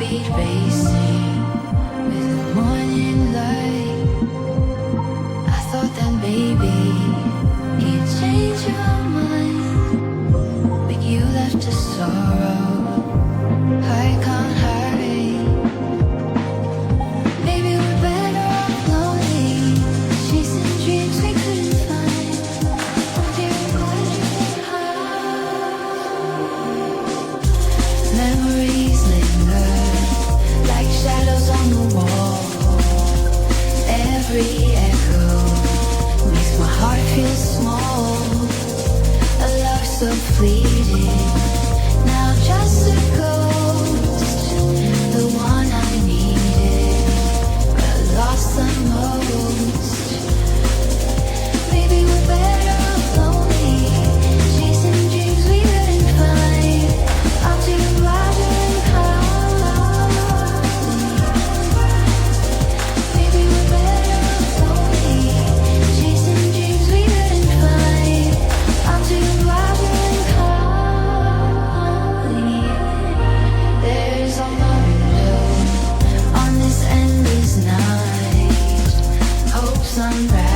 heartbeat racing with the morning light. I thought that maybe you'd change your mind, but you left a sorrow I can't hide. Maybe we're better off lonely, chasing dreams we couldn't find. Memories linger like shadows on the wall. Every echo makes my heart feel small. A love so fleeting, now just a ghost. The one I needed, but I lost the most. Maybe we're better off lonely, chasing dreams we couldn't find. I'll take a ride and high. Maybe we're better off lonely, chasing dreams we couldn't find. I'll take a ride and high. There's a window on this endless night. Hope sunrise.